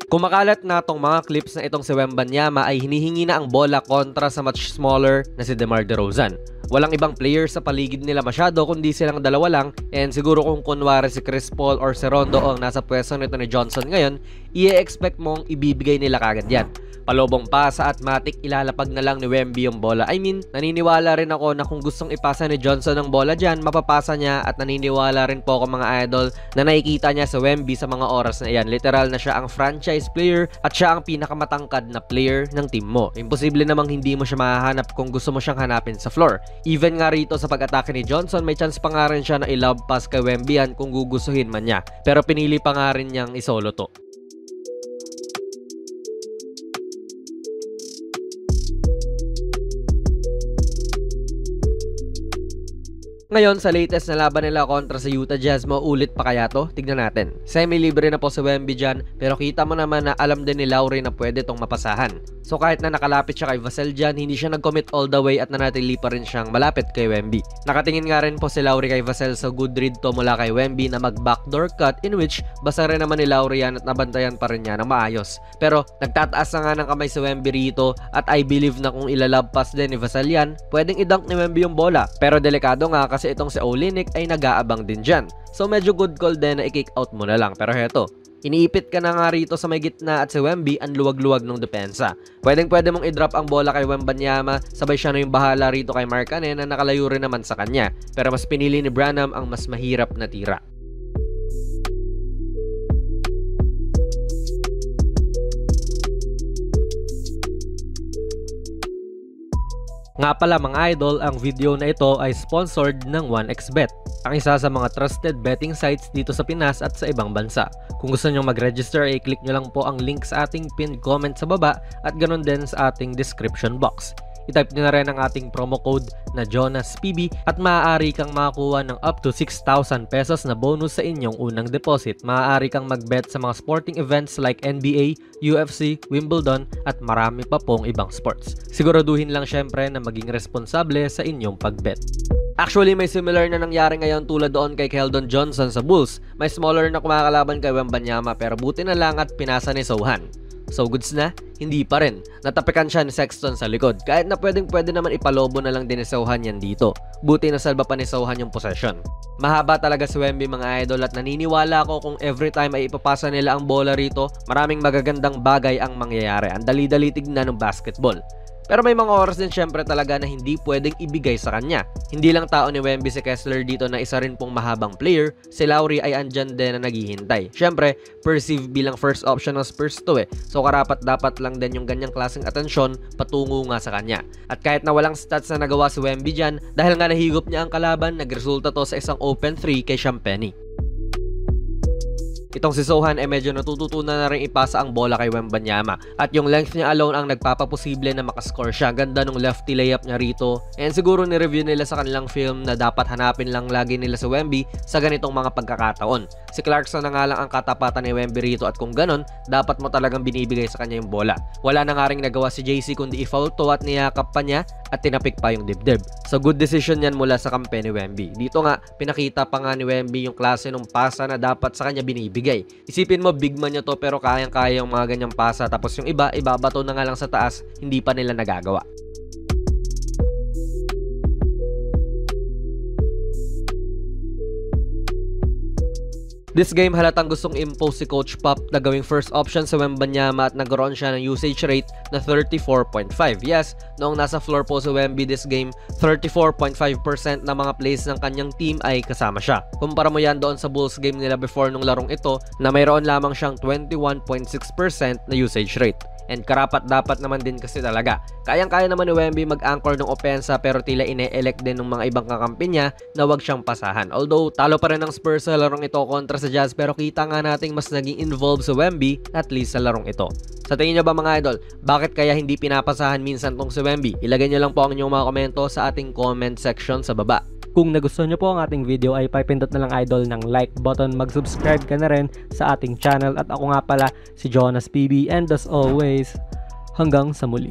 Kumakalat na tong mga clips na itong si Wembanyama ay hinihingi na ang bola kontra sa much smaller na si DeMar DeRozan. Walang ibang player sa paligid nila masyado kundi silang dalawa lang, and siguro kung kunwari si Chris Paul or si Rondo ang nasa pwesto nito ni Johnson ngayon, i-expect mong ibibigay nila kagad yan. Palobong pasa at matik ilalapag na lang ni Wemby yung bola. I mean, naniniwala rin ako na kung gustong ipasa ni Johnson ng bola dyan, mapapasa niya, at naniniwala rin po ako mga idol na nakikita niya sa Wemby sa mga oras na iyan. Literal na siya ang franchise player at siya ang pinakamatangkad na player ng team mo. Imposible namang hindi mo siya mahahanap kung gusto mo siyang hanapin sa floor. Even nga rito sa pag-atake ni Johnson, may chance pa nga rin siya na i-lob pass kay Wemby yan kung gugustuhin man niya. Pero pinili pa nga rin niyang isolo to. Ngayon, sa latest na laban nila kontra sa Utah Jazz, mauulit pa kaya to? Tignan natin. Semi-libre na po si Wemby dyan, pero kita mo naman na alam din ni Lowry na pwede tong mapasahan. So kahit na nakalapit siya kay Vassell dyan, hindi siya nag-commit all the way at nanatili pa rin siyang malapit kay Wemby. Nakatingin nga rin po si Lowry kay Vassell sa good read to mula kay Wemby na mag-backdoor cut, in which basa rin naman ni Lowry yan at nabantayan pa rin niya ng maayos. Pero nagtataas na nga ng kamay si Wemby rito, at I believe na kung ilalab pass din ni Vassell yan, pwedeng i-dunk ni Wemby yung bola. Pero delikado nga kasi itong si Olynyk ay nag-aabang din dyan. So medyo good call din na i-kick out mo na lang. Pero heto, iniipit ka na nga rito sa may gitna at si Wemby ang luwag-luwag ng depensa. Pwede mong i-drop ang bola kay Wembanyama, sabay siya na yung bahala rito kay Markkanen na nakalayo rin naman sa kanya. Pero mas pinili ni Branham ang mas mahirap na tira. Nga pala mga idol, ang video na ito ay sponsored ng 1xBet, ang isa sa mga trusted betting sites dito sa Pinas at sa ibang bansa. Kung gusto nyo mag-register, i-click nyo lang po ang link sa ating pinned comment sa baba at ganoon din sa ating description box. I-type nyo na rin ang ating promo code na JonasPB at maaari kang makakuha ng up to 6,000 pesos na bonus sa inyong unang deposit. Maaari kang mag-bet sa mga sporting events like NBA, UFC, Wimbledon at marami pa pong ibang sports. Siguraduhin lang syempre na maging responsable sa inyong pag-bet. Actually, may similar na nangyari ngayon tulad doon kay Keldon Johnson sa Bulls. May smaller na kumakalaban kay Wembanyama pero buti na lang at pinasa ni Sochan. So goods na? Hindi pa rin. Natapikan siya ni Sexton sa likod. Kahit na pwede naman ipalobo na lang din ni Sochan yan dito. Buti na salba pa ni Sochan yung possession. Mahaba talaga si Wemby mga idol at naniniwala ako kung every time ay ipapasa nila ang bola rito, maraming magagandang bagay ang mangyayari. Ang dali-dali tignan ng basketball. Pero may mga oras din syempre talaga na hindi pwedeng ibigay sa kanya. Hindi lang tao ni Wemby si Kessler dito na isa rin pong mahabang player, si Lowry ay andyan din na naghihintay. Syempre, perceive bilang first option ng Spurs to eh. So karapat dapat lang din yung ganyang klaseng atensyon patungo nga sa kanya. At kahit na walang stats na nagawa si Wemby dyan, dahil nga nahigop niya ang kalaban, nagresulta to sa isang open 3 kay Champagny. Itong si Sochan ay medyo natututunan na rin ipasa ang bola kay Wembanyama. At yung length niya alone ang nagpapaposible na makascore siya. Ganda nung lefty layup niya rito. And siguro ni-review nila sa kanilang film na dapat hanapin lang lagi nila si Wemby sa ganitong mga pagkakataon. Si Clarkson na nga lang ang katapatan ni Wemby rito at kung ganon, dapat mo talagang binibigay sa kanya yung bola. Wala na nga rin nagawa si JC kundi i-foul to at niyakap pa niya at tinapik pa yung dibdib. So good decision yan mula sa kampe ni Wemby. Dito nga, pinakita pa nga ni Wemby yung klase ng pasa na dapat sa kanya binibigay. Isipin mo, big man niya to pero kayang-kaya yung mga ganyang pasa, tapos yung iba, ibabato na nga lang sa taas, hindi pa nila nagagawa. This game halatang gustong impose si Coach Pop na gawing first option sa Wembanyama at nagkaroon siya ng usage rate na 34.5. Yes, noong nasa floor po si Wemby this game, 34.5% na mga plays ng kanyang team ay kasama siya. Kumpara mo yan doon sa Bulls game nila before nung larong ito na mayroon lamang siyang 21.6% na usage rate. And karapat dapat naman din kasi talaga. Kayang-kaya naman ni Wemby mag-anchor ng opensa pero tila ine-elect din ng mga ibang kakampi niya na wag siyang pasahan. Although talo pa rin ng Spurs sa larong ito kontra sa Jazz pero kita nga nating mas naging involved si Wemby at least sa larong ito. Sa tingin nyo ba mga idol, bakit kaya hindi pinapasahan minsan tong si Wemby? Ilagay nyo lang po ang inyong mga komento sa ating comment section sa baba. Kung nagustuhan nyo po ang ating video ay pipindot na lang idol ng like button, mag-subscribe ka na rin sa ating channel at ako nga pala si Jonas PB and as always, hanggang sa muli.